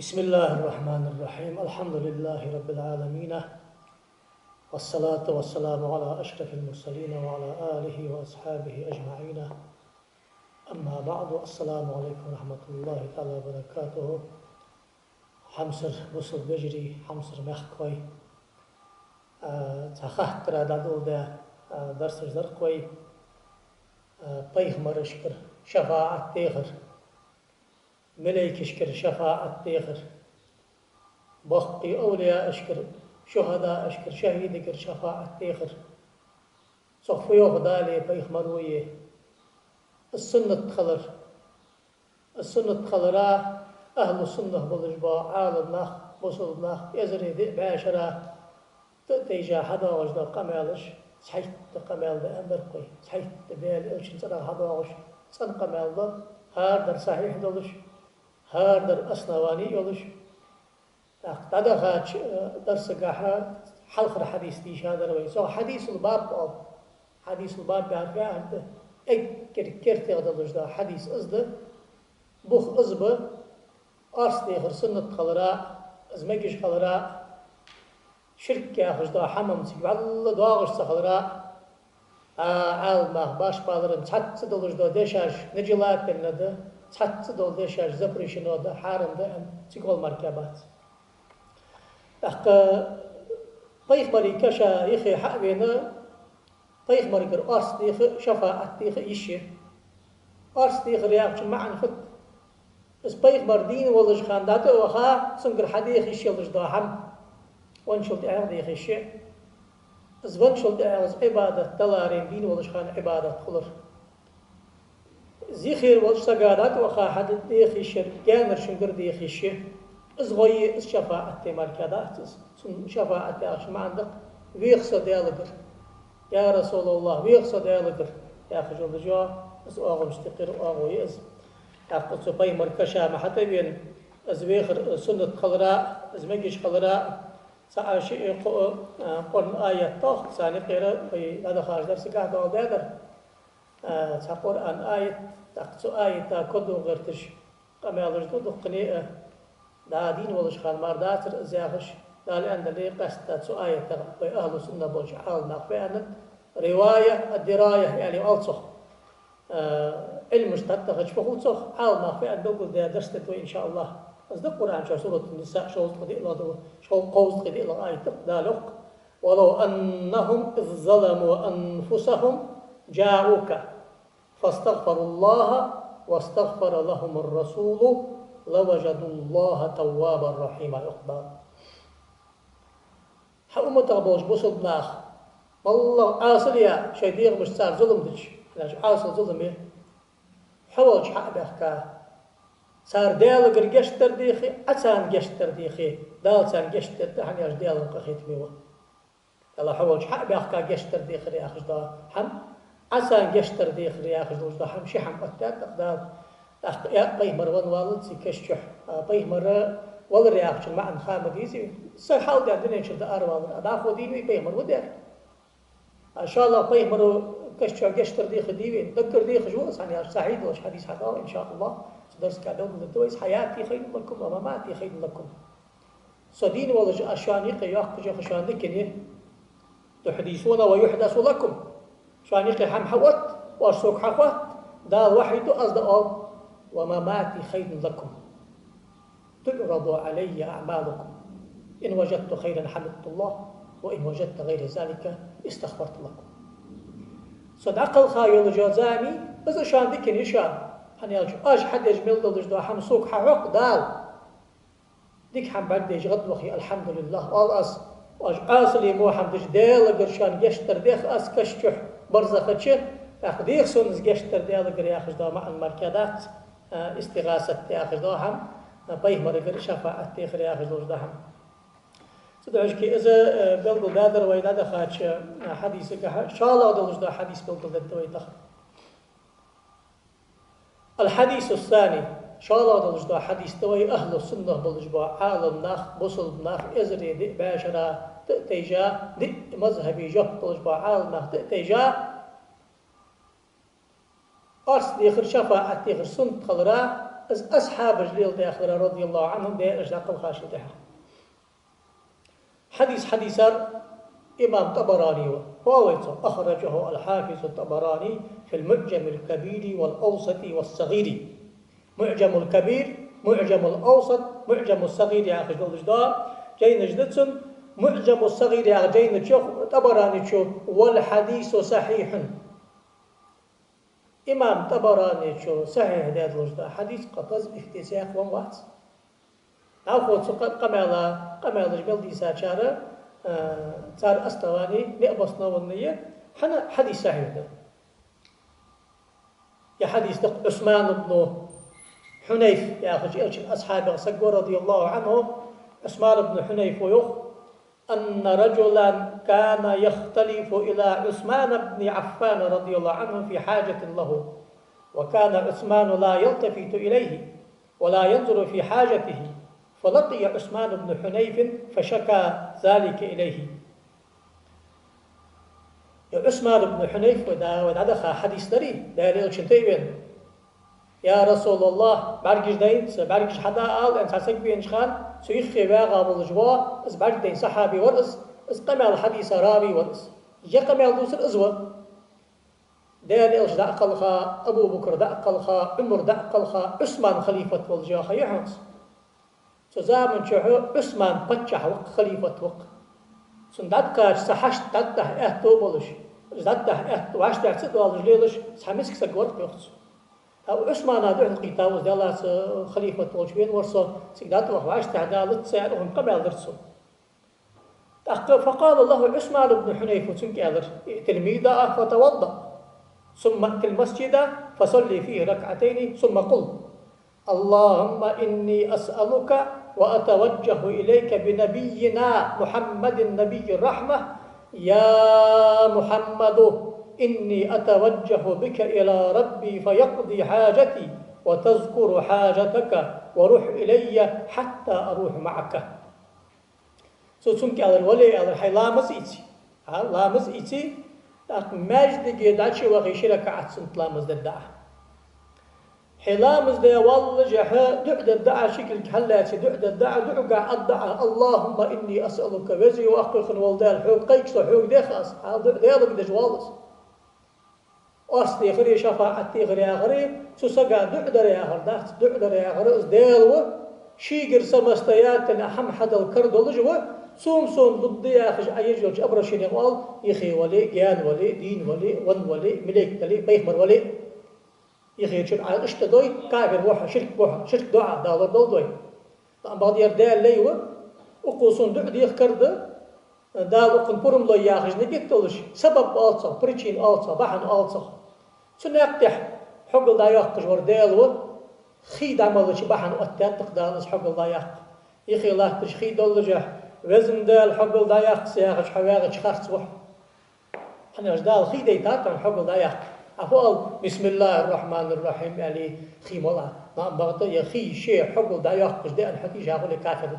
بسم الله الرحمن الرحيم. الحمد لله رب العالمين، والصلاة والسلام على أشرف المرسلين وعلى آله وأصحابه أجمعين. أما بعد، السلام عليكم ورحمة الله تعالى وبركاته. حمصر بصل بجري حمصر مخكوي تخطر دادول ده درس زرقوي طيخ مرشكر شفاعة تيخر ملك اشكر شفاعة تيخر بخقي أولياء أشكر شهداء أشكر شهيد أشكر شفاعة تيخر صفيو غدالي بيخ مروية السنة خلرا أهل السنة بالجباء عالم نخ بصل نخ يزري ذئ بعشرة تيجا حدا وجدا قمالش صحيت قمال ده أمر قوي صحيت بيال إلشن سنة حدا وش سن قمال ده هاردر صحيح دولش هاردر أصنواني يولش تقدر خاتش درس قاحة حلقة حديث ديش هذا روي سو حديث الباب أو حديث الباب بهرجع عنده كرت يغدلش ده حديث أزده بخ أزبه أصلي غير سنة خلراء أزمجش خلراء شرك يا خش ده حمام سيب الله دواغش خلراء عالمه باش بالرن تحت دلش ده دشاش نجلات النده تحت دل دشاش زبرشنو ده حارم ده تقول مركبات طيخ مريكشا يخي حقنا طيخ مريكر أرس ديخ شفاعة ديخ إيشه أرس ديخ رياض معن خد بس طيخ مردين ولش خانداته وخا سنقر حديخ يشيلش داهم وانشلت أعرض ديخ إيشه بس وانشلت أعرض عبادة تلارين دين ولش خان عبادة خلر زيخير ولش سقادات وخا حد ديخ إيشه جانر شنقر ديخ إيشه إزغوي الشفاعة مركادات شفاعة أخش ما عندك ويقصد يالقر يا رسول الله ويقصد يالقر يا أخي جل جوا إز أغو مستقر أغو يأز أخذ سباي مركشة ما حتى بين أزويخر سنة خلراء أزمجش خلراء سأشي قرن آية طاق ساني قيرا في هذا خارج درس قاعد أو بادر سقرآن آية تقص آية تاكدو غيرتش قمالش دو قنيئة دا دين ولش خان مارداتر زاغش دا لأن اللي قصد سؤاية تغطي أهل السنة بوش عال نقفانا رواية الدراية يعني ألصخ علم مشتتغش فخلصخ عال نقفانا بقول دا درستو إن شاء الله أصدق القرآن شو سورة النساء شو قد إلا شو قوز قد إلا آية دا لق ولو أنهم إذ ظلموا أنفسهم جاءوك فاستغفروا الله واستغفر لهم الرسول لوجدوا الله توابا رحيما يقبل حقوم تغبوش بوصل بناخ والله عاصل يا شيديغ مش صار ظلم دش عاصل ظلم حوج حق بحكا صار ديال قرقشتر ديخي أتان قشتر ديخي دال سان قشتر دحن ياش ديال قخيت ميوه يلا حوج حق بحكا قشتر ديخي يا أخش دا حم أتان قشتر ديخي يا أخش دا حم شي حم أتات دال يا بيه مروان والد سكشح بيه مرة والر ياخش معن خامديزي سحال ده دنيا شد أروال أداخو ديني بيه مرو ده إن شاء الله بيه مرو كشح قشتر دي خديوي ذكر دي خجوز يعني سعيد وش حديث هذا إن شاء الله درس كادون للدويس حياتي خير لكم ومماتي خير لكم صدين ولا أشانيق ياخج خشان ذكني تحدثون ويحدث لكم شانيق هم حوت وأسوق حوت ده الوحيد أصدق ومماتي خير لكم تعرض علي أعمالكم إن وجدت خيرا حمدت الله وإن وجدت غير ذلك استغفرت لكم صدق الخايل جوزاني بس شان ذيك نشان أنا أج حد يجمل دلش دو حمسوك حق دال ديك حم بعد يجغد وخي الحمد لله والأس وأج أصلي مو حمدش ديل قرشان يشتر ديخ أس كشتح برزختشه أخديخ سونز يشتر ديل قر ياخذ دو مع المركادات استغاثة ياخذ دو هم بيه مرقر شفاعة تيخر ياخذ دو دهم سدعش كي إذا بلغ دادر ويداد خاتش حديث إن شاء الله دلش دو حديث بلغ دادر ويدخل الحديث الثاني إن شاء الله دلش دو حديث دوي أهل السنة بالجبا عالم ناخ بصل ناخ إزري دي باشرة تيجا دي مذهبي جه بالجبا عالم ناخ تيجا أرس ديخر شفاعة ديخر سنة خلرا أصحاب جليل داخل رضي الله عنهم بأجداق الخاشي داخل حديثر إمام طبراني أخرجه الحافظ الطبراني في المعجم الكبير والأوسط والصغير. معجم الكبير، معجم الأوسط، معجم الصغير يا أخي الجدار جاي نجدتسن، معجم الصغير يا جاي نشوف طبراني تشوف، والحديث صحيح. إمام طبراني تشوف صحيح هذا الجدار حديث قطز اختساق وموات. أخذ قمال جبل دي ساتشارة صار أستواني لأبصنا والنية حنا حديث صحيح ده. يا حديث عثمان بن حنيف يا أخي أصحاب سقوا رضي الله عنهم. عثمان بن حنيف ويخ أن رجلا كان يختلف إلى عثمان بن عفان رضي الله عنه في حاجة له، وكان عثمان لا يلتفت إليه ولا ينظر في حاجته، فلقي عثمان بن حنيف فشكى ذلك إليه. عثمان بن حنيف ودخل حديث دري داري شنتيبين يا رسول الله بعرجش دين بعرجش حدا قال أنت حسك بين شخان سيخي باغا بالجوا إز بعرج دين صحابي ورقص إز قمال حديث رابي ورقص جا قمال دوسر إزوة داري إلش دعقلخا أبو بكر دعقلخا عمر دعقلخا عثمان خليفة والجاخا يحنص سزامن شحو عثمان بتشح وق خليفة وق سندتكاش سحشت تتح اهتو بولش زتح اهتو واش تعتد والش ليلش سحمسك سقورت بيخص أو عثمان هذا القيتاوز دالله خليفة بولش بين ورصو سيدات واش تعدالت سعرهم قبل درسو فقال الله عثمان بن حنيف تنكالر تلميذا فتوضأ ثم أتي المسجد فصلي فيه ركعتين ثم قل اللهم إني أسألك وأتوجه إليك بنبينا محمد النبي الرحمة يا محمد إني أتوجه بك إلى ربي فيقضي حاجتي وتذكر حاجتك وروح إلي حتى أروح معك. سوتسونك على الولي على الحي لامس إيتي ماجد جداتشي وغيشيرك عتسنت لامس ددعه حلامز ده والله جها دعد الدعاء شكل حلاتي دعد الدعاء دعاء الدعاء اللهم إني أسألك وزي وأخلق والدال حوق قيكس وحوق ده خاص هذا ده بدج والله أصلي غري شفاعتي غري غري سوسقا دعد يا غردات دعد يا غرز ديلو شيجر سمستيات أحم حدا الكرد والجوا سوم ضد يا أخي أيجوج أبرشين يقول يخي ولي جان ولي دين ولي ون ولي ملك ولي بيخمر ولي يخير شر على اشتدوي كافر وحى شرك دعاء دالر دوي طبعا بعض يردال ليوه وقوسون دعد يخكرد دال وقن برم لو ياخج نجيكتولش سبب آلصا بريتشين آلصا بحن آلصا سنة يقتح حقل دا يخج وردالو خيد عملش بحن أتات تقدالس حقل دا يخ يخي الله تش خيد دولجح وزن دال حقل دا يخ سياخج حواغج خرص وح حنا دال خيد يتاتن حقل دا يخ أقول بسم الله الرحمن الرحيم يعني خي ملا نعم بعض يا خي شيء حقل دا يخش ده الحكي شاغل كافر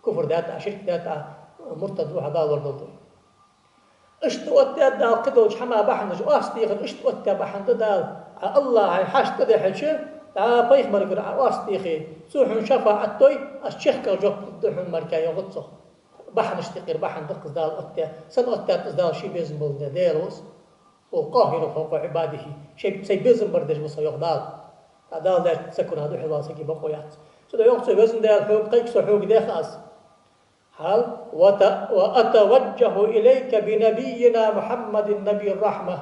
كفر داتا شرك داتا مرتد روح هذا ورد اشتوت دا قدوش حما بحنج واستيغن اشتوت بحنج دا الله حاشت ده حشة دا بيخ مرقر واستيغي سوحن شفاعتوي الشيخ كجوب دحن مركا يغطسه بحن اشتقر بحن دقز دا الأتة سن أتة دا شي بيزن بولنا ديروس والقاهر فوق عباده شيء سيبزم بردش بس يغدال هذا لا سكن هذا حلوة سكي بقويات سودا يوقف بزن ده الحوق قيكس وحوق ده خاص هل وأتوجه إليك بنبينا محمد النبي الرحمة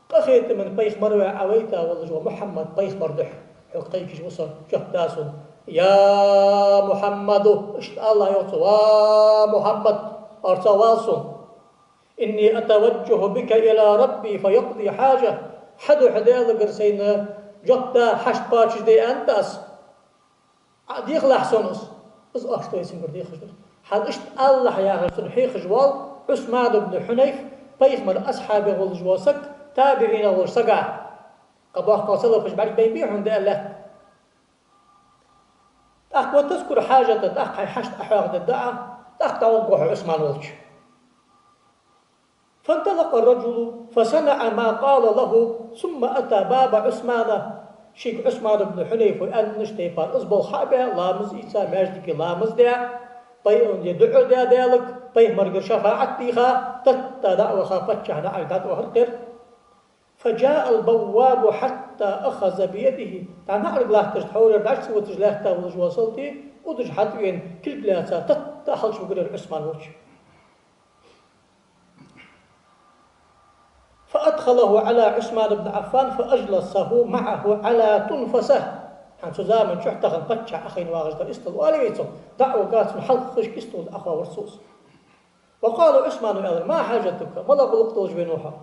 قخيت من بيخ مروع عويتا والله محمد بيخ مردح حوق قيكش وصل شهداسون يا محمد اشت الله يوصل محمد أرتوالسون إني أتوجه بك إلى ربي فيقضي حاجة حدو حديل قرسين جدا حشت باتش دي أنتاس ديخ لحسنس إز أشتو يسم برديخ جدر حد اشت الله يا غرسن حيخ جوال عثمان بن حنيف بيخمر أصحابه والجواسك تابعين والسقع قبوح قوصله فش بعد بيبيعهم ده الله أخ وتذكر حاجة أخ حشت أحواغ الدعاء أخ توقع عثمان والج فانطلق الرجل فسمع ما قال له ثم أتى باب عثمان شيك عثمان بن حنيف وأن نشتيفان أصبل خابه لامز إيسا ماجدك لامز دا طيب يدعو دا دالك طيب مرقر شفاعت ديخا تتا دعوة خافتشا نعي دعوة هرقر فجاء البواب حتى أخذ بيده تعال نعرق لا تجحور دعش سوى تجلاهتا ولج وصلتي ودج حتوين كل بلاتا تتا حلش بقرر عثمان وجه فأدخله على عثمان بن عفان فأجلسه معه على تنفسه عن سزامن شحتغن قتشع أخين واغجدر استل واليتم دعوة قاتم حلق خشك استل أخوة ورسوس وقال عثمان يا ما حاجتك ماذا قلقت وجبنوها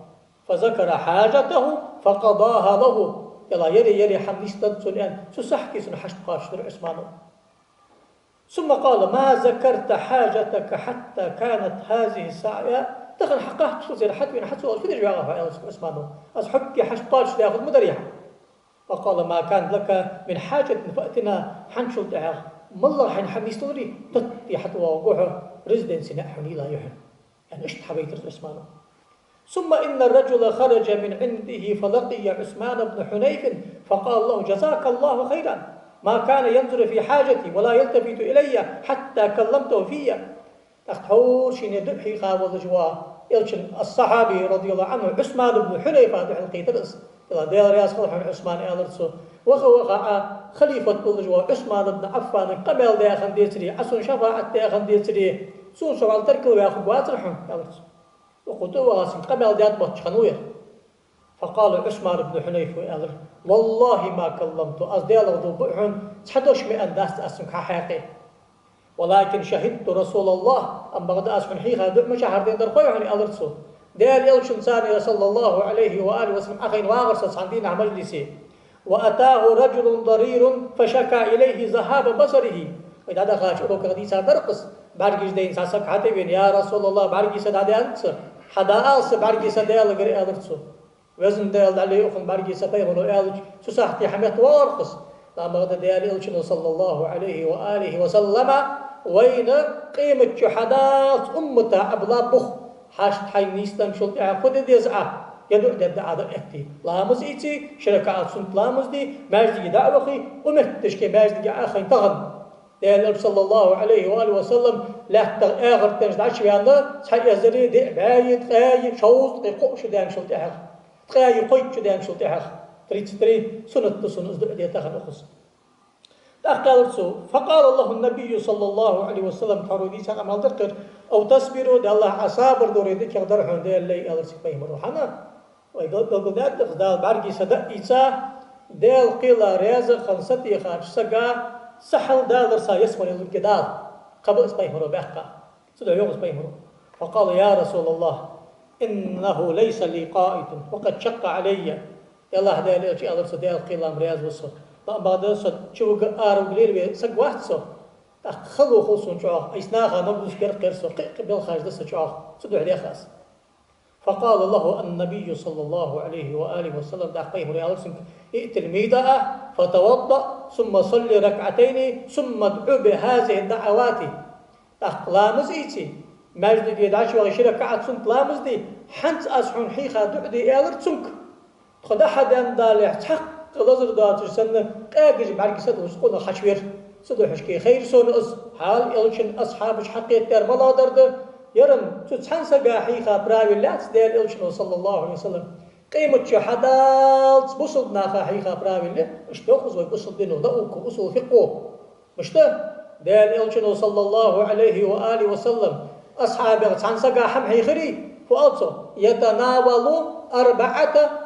فذكر حاجته فقضاها له يلا يري حميستن سليان سسحكي سنحشت قاشر عثمان ثم قال ما ذكرت حاجتك حتى كانت هذه الساعة دخل حقاه تشوزي حتى وين حتى في درجة يا عثمان أصحبك حشطاش ياخذ مدريح فقال ما كان لك من حاجة فأتنا حنشل دعاغ مالله حين حميستوري تطي حتى وقوعه ريزدنسي نحن لا يحن يعني اشت حبيت عثمان ثم إن الرجل خرج من عنده فلقي عثمان بن حنيف فقال له جزاك الله خيرا ما كان ينظر في حاجتي ولا يلتفت إلي حتى كلمته فيا أخطور شين يدحي خاوض جواه يلشن الصحابي رضي الله عنه عثمان بن حنيف هذا حلقي ترس يلا دير ياس خلف عثمان ألرسو وخوخا خليفة الجوا عثمان بن عفان قبل داخل ديتري عسون شفاعة داخل ديتري سون شوال تركل وياخذ واترحم ألرسو وقلت واسم قبل دات بطشخنوير فقال عثمان بن حنيف ألر والله ما كلمت أصديال وضو بحن تحدوش مئن داست أسمك حقيقي ولكن شهدت رسول الله أم بغد أسفن حيخا دع مشاهر دين درخوي عني ألرسو ديال يلشن ثاني صلى الله عليه وآله وسلم أخين واغرس عندنا مجلسي وأتاه رجل ضرير فشكى إليه ذهاب بصره وإذا هذا خاش أروك غديسا درقص بارجيش دين ساسك حتبين يا رسول الله بارجيس دادي أنت حدا آس بارجيس ديال غري ألرسو وزن ديال عليه أخن بارجيس بيغنو ألج سساحتي حميت وارقص لما غدا ديال يلشن صلى الله عليه وآله وسلم وين قيمة شحدات أمتا أبلا بخ حاشت حي نيستن شلت خود ديزعة يدعو دعاء الأكتي لامز إيتي شركات سنت لامز دي ماجدي دعوخي ومتشكي ماجدي آخر تغن ديال صلى الله عليه وآله وسلم لا آخر تنجد عشويانا صحي أزري دي بايد تغاي شوز قوش ديان شلت آخر تغاي قوش ديان شلت آخر تري سنة سنة دي تغن أخص فقال الله النبي صلى الله عليه وسلم ترودي سان عمل ذكر او تصبروا ده الله عصابر دوريدك يقدر حون ده اللي الله سبحانه وتعالى ويقول ده دال بارجي صدق إيسا دال قيل رياض خمسة خارج سجا سحل دال رسا يسمر الجدال قبل سبحانه وتعالى سدع يوم سبحانه فقال يا رسول الله إنه ليس لي قائد وقد شق علي الله ده اللي الله سدال قيل رياض وصل بعد صد شو قارو قليل سجوات صو تخلو خلصون شو إسناها نبض كير صو قبل خارج دس شو سدوا عليه خاص فقال له النبي صلى الله عليه وآله وسلم دعقيه ريالسنك ائت الميداء فتوضأ ثم صلي ركعتين ثم ادعو بهذه الدعوات لامز إيتي ماجد دي دعش وغيش ركعت سنت لامز دي حنت أسحون حيخا دعدي إيالرتسنك خد أحد أندالي حق لازر داتش سنة قاعد بعد كسر وسقونا خشوير سدوا حشكي خير سون أس حال يلشن أصحابش حقيقة تر ملا درد يرن تتحن سجاحي خبراوي لا تدل يلشن صلى الله عليه وسلم قيمة شهادات بوصل ناخا حي خبراوي لا مش تأخذ ويبوصل دينه ضوء وصل فقه مش ده دل يلشن صلى الله عليه وآله وسلم أصحابه تحن سجاحم حي خري فأتصو يتناول 4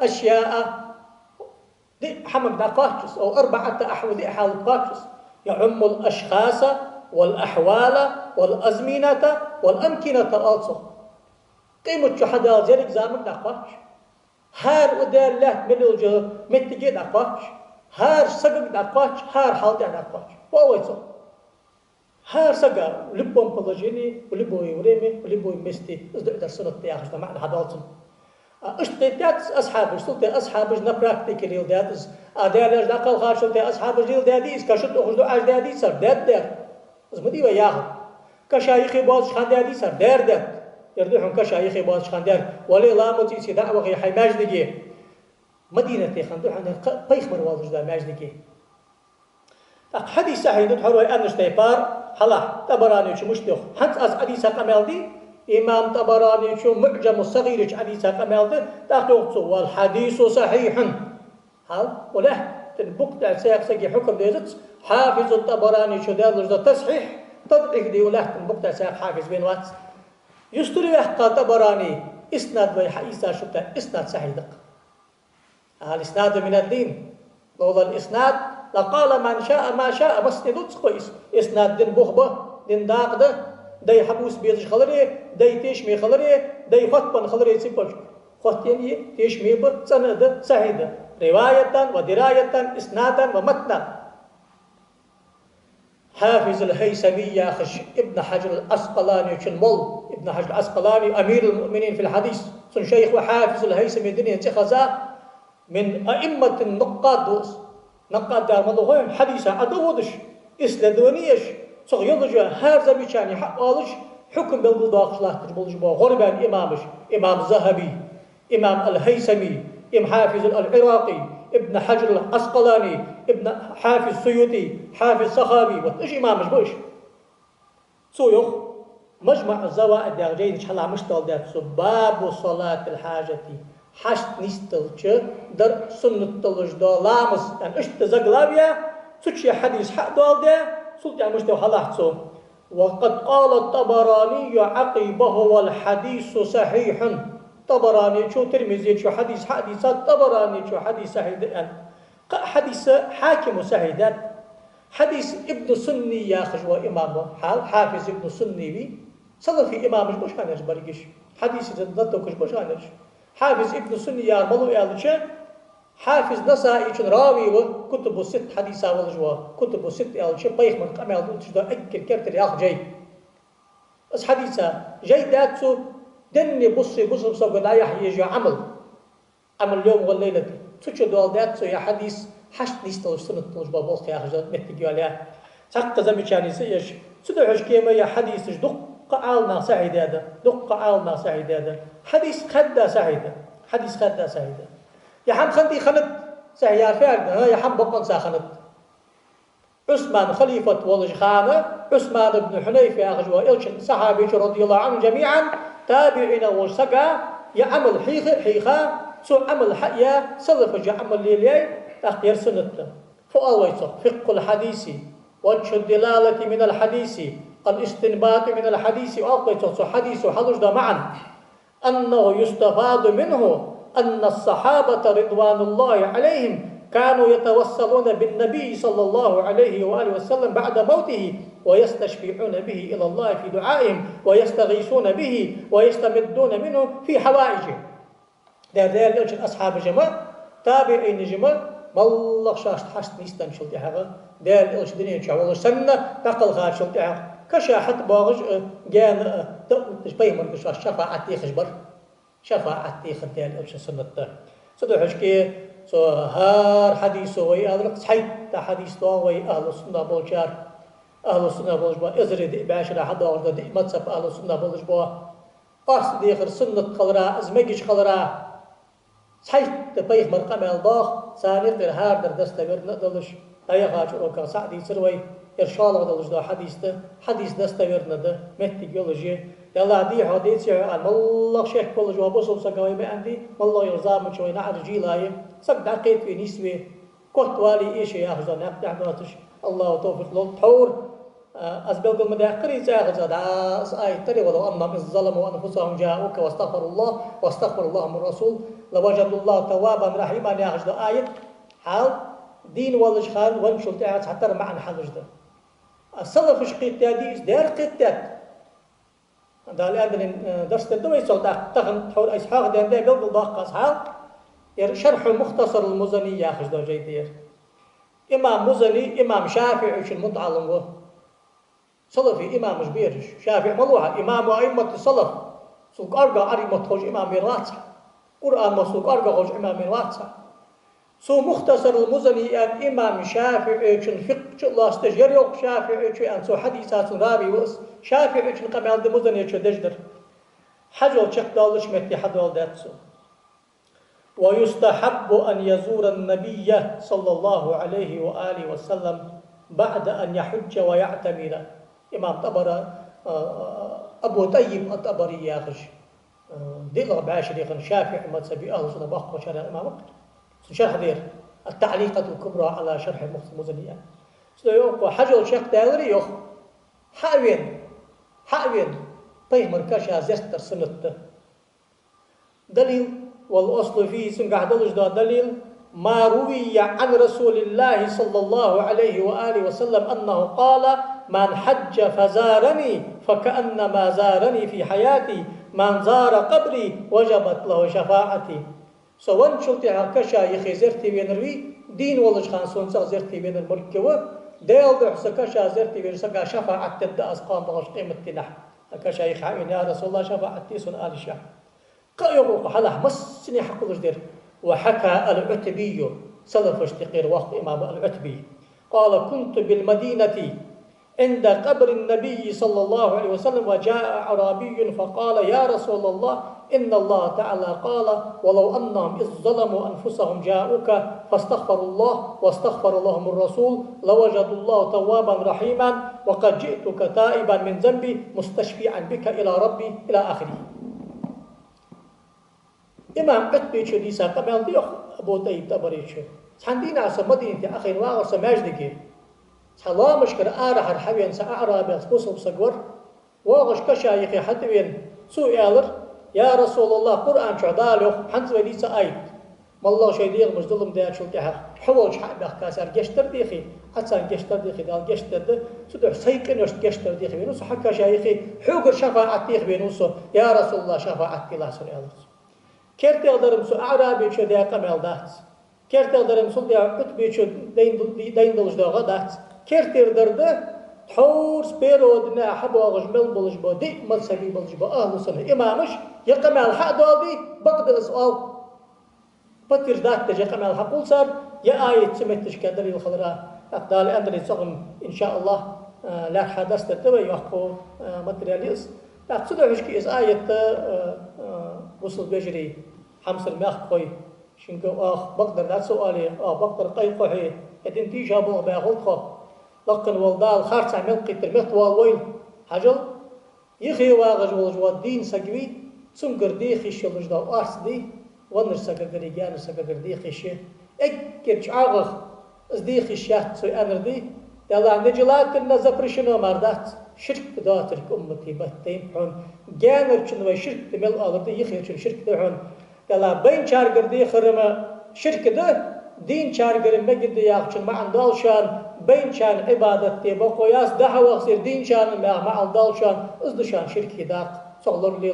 أشياء دي حمق دقاقس أو 4 أحوذي حال قاقس يعم الأشخاص والأحوال والأزمنة والأمكنة ألصق قيمة شهداء زيرك زامن دقاقس هار ودال له من الجه متجي دقاقس هار سقق دقاقس هار حال دقاقس وأويصق هار سقا لبون بلجيني ولبوي وريمي ولبوي مستي إذا درسنا التياخش معنا هذا اشتيتات أصحابش سلطة أصحابش نبراكتيكلي ودادس أديالش داخل خارج أصحابش ديل داديس كشت أخذ أج داديس سر داد زمدي وياخد كشايخي باز خان داديس سر داد يردحون كشايخي باز خان داد ولي لا متيسي دعوة حيماج دقي مدينة تيخندو عن بيخمر والج دا ماجدكي حديث صحيح تحروي أنش تيبار حلا طبراني شو مشتوخ حتى از حديث قمال دي إمام طبراني شو معجم الصغير حديث قمال دي تاخذ والحديث صحيح هل ولا تنبقى سياق سجي حكم ديزت حافظ الطبراني شو دالج دا تصحيح تضعف دي ولا تنبقى سياق حافظ بين وات يستري يحقى طبراني إسناد ويحيث شتى إسناد صحيح دق الإسناد من الدين لولا الإسناد لقال من شاء ما شاء بس ندوت كويس إسناد دين بوخبة دين داقدة داي حبوس بيزش خلري داي تيشمي خلري داي خطبن خلري سيبوش خطيني تيشمي بسند صحيح رواية ودراية إسنادا ومتنا حافظ الهيثمي ياخش ابن حجر الأسقلاني شنمول ابن حجر الأسقلاني أمير المؤمنين في الحديث سن شيخ وحافظ الهيثمي دنيا تخزا من أئمة النقاد دوس نقاد دار ملوغين حديثة عدودش إسلادونيش صغيرجا هذا بيشاني حقالش حكم بالقضاء خلاص تجبلش بو غربان إمامش إمام الذهبي إمام الهيثمي إمام حافظ العراقي ابن حجر الأسقلاني ابن حافظ السيوطي حافظ سخاوي وتش إمامش بوش سويخ مجمع الزوائد دارجين إن مشتغل دار باب صلاة الحاجة حشت نستلش در سنة تلش دولامس يعني اشت زغلابيا سوتشي حديث حق دول ده سلطة مشتغل حلاحتسو وقد قال الطبراني عقبه والحديث صحيح طبراني شو ترمذي شو حديثات طبراني شو حديث صحيح يعني حديث حاكم صحيح حديث ابن سني ياخذ وإمامه حافظ ابن سني بي صدر في إمامش مش هنش بريش حديث زدتوكش مش هنش حافظ ابن سني يارملو يالش حافظ نسائي شن راوي وكتب ست حديثة والجوا كتب ست يالش بيخ من قمل وتجد أكل كرتر ياخ جاي بس حديثة جاي داتسو دني بصي بصب لا يحيي عمل اليوم والليلة تشو دول داتسو يا حديث حشت نيستلش سنة تلش بابوخ يا خجل متجي عليها تحقق زميشاني سيش سدوحش كيما يا حديث دق عالنا سعيد هذا دق عالنا سعيد هذا حديث خدا سعيدة حديث خدا سعيدة يا حم خندي خند سعيار فعلا يا حم بقن ساخند عثمان خليفة ولج خانة عثمان بن حنيف يا خجوا إلشن صحابي رضي الله عنهم جميعا تابعين وسقا يعمل حيخا سو عمل حيا سلف جا عمل ليلي تخير سنتنا فأويته فقه الحديث وجه الدلالة من الحديث الاستنباط من الحديث وأويته حديث حلج معا أنه يستفاد منه أن الصحابة رضوان الله عليهم كانوا يتوسلون بالنبي صلى الله عليه وآله وسلم بعد موته ويستشفعون به إلى الله في دعائهم ويستغيثون به ويستمدون منه في حوائجهم دار أصحاب جماعة تابعين جماعة والله شاشت حشت نيستان شلتي حقا دار إلش دنيا شعوال سنة تقل خار شلتي حقا كشاحت باغش جان تشبيه مركش شفاعتي خجبر شفاعتي خدال إلش سنة سدو حشكي سو هار حديث وي أهل صحيح حديث وي أهل السنة بولشار أهل السنة بولشبا إزرد بعشرة حدا ورد متصف أهل السنة بولشبا قاس ديخر سنة خلرا أزمجش خلرا صحيح تبيه مرقم الباخ ثاني غير هار در دستور ندلش أي خاطر وكان سعدي سروي إرشاد ودلش ده حديث دستور نده مهتي جيولوجي يلا دي حديث عن الله شيخ كل جواب وصل سقاوي ما عندي والله يرزام شوي نعرف جيلاي سق دقيت في نسبة كنت والي إيش يا أخذ نعتش الله توفيق له طور أسباب المداخلين سأخذ هذا آية تري ولو أنهم ظلموا أنفسهم جاءوك واستغفر الله من الرسول لوجدوا الله توابا رحيما يأخذ آية حال دين والإشخال والمشلت حتى معنا حال وجده السلف شقيت ديس دار قتات هذا الآن درس الدوي صوت تخن حول إسحاق ده قلب الضاق أصحاب شرح مختصر المزني يأخذ ده جيدير إمام مزني إمام شافعي شو المتعلم صلفي إمام كبير شافعي ملوحة إمام وأئمة الصلف سوق أرجع أريمة خوش إمام من واتسع قرآن ما سوق أرجع خوش إمام من واتسع سو مختصر المزني أن إمام شافعي شن فقه الله استجير يوق شافعي شن سو حديثات رابي وس شافعي شن قام عند مزني شن دجدر حجو شق دالش متي حد والداتسو ويستحب أن يزور النبي صلى الله عليه وآله وسلم بعد أن يحج ويعتمر. إمام طبر أبو طيب الطبري يا أخي ديل ربع شريخ الشافعي مذهبي أهل السنة بحق شرح الإمام شرح دير التعليقة الكبرى على شرح المزنية سيوق حجر الشيخ داوري يوخ حاوين طيب مركشها زستر سنة دليل والأصل فيه سنقعدلش دليل ما روي عن رسول الله صلى الله عليه وآله وسلم أنه قال من حج فزارني فكأنما زارني في حياتي من زار قبري وجبت له شفاعتي. سوان شلتي هكشا يخي زرتي بين روي دين والش خان سونسا زرتي بين الملك و ديل دحس كشا زرتي بين سكا شفاعت تبدا اسقام بغش قيمة تنح هكشا يخي يا رسول الله شفاعتي سن آل الشاه قيوق حلح مسني حقلش دير. وحكى العتبي سلف اشتقير وقت إمام العتبي قال كنت بالمدينة عند قبر النبي صلى الله عليه وسلم وجاء أعرابي فقال يا رسول الله إن الله تعالى قال ولو أنهم إذ ظلموا أنفسهم جاءوك فاستغفروا الله واستغفر لهم الرسول لوجدوا الله توابا رحيما وقد جئتك تائبا من ذنبي مستشفيعا بك إلى ربي إلى آخره. إمام قتبي شو ديسا قبل ديوخ أبو طيب تبري شو سحندين عصا مدينة أخي واغر سماجدكي سحلا مشكر آرحر حبيان سأعرابي أسبوسهم سقور واغش كشايخي حتوين سوء آلر يا رسول الله قرآن شعداليوخ حنز وديسا آيت ما الله شي ديغ مجدلهم ديال شلتها حوالش حق بأخكاسار جشتر ديخي حتى جشتر ديخي دال جشتر دي سدوح سيقن يشت جشتر ديخي بينوسو حكا شايخي حوقر شفاعت ديخ بينوسو يا رسول الله شفاعت دي لاسون آلر كيف تقدر مسو أعرابي شو ديا قمل دات كيف تقدر مسو ديا قطبي شو دين دلش داغا دات كيف تقدر ده تحور سبيرو دنا حبو غجمل بلش بو دي مذهبي بلش بو أهل سنة إمامش يقمل حق دادي بقدر سؤال بطير دات تجي قمل حق قول صار يا آية سمتش كدري الخضراء أقدال أندري صغم إن شاء الله لا حدث تتبع يحقو ماترياليز لا تصدق مشكي إز آية وصل بجري حمص الماخ قوي شنكو بقدر لا سؤالي بقدر قيقحي يدين تي جابوه باغلقه لقن والدال خارج عمل قتر مطوال ويل حجل يخي واغج والجوا الدين سقوي سنقر دي خيش يلجدا وارس دي ونرسا قرقري جان سقر دي خيش اكرج عاغخ از دي خيشات سوي انر دي يلا نجلات النزبرشنو مردات شرك داترك أمتي بتيم حون جانر شنو شرك تمل أرضي يخير شرك ده حون يلا بين شارجر دي خرما شرك ده دين شارجر مجد ياخشن ما عندال شان بين شان عبادة تبقى ياس ده وصير دين شان ما عندال شان أصل شان شرك داق صلى الله عليه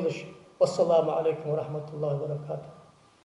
والسلام عليكم ورحمة الله وبركاته.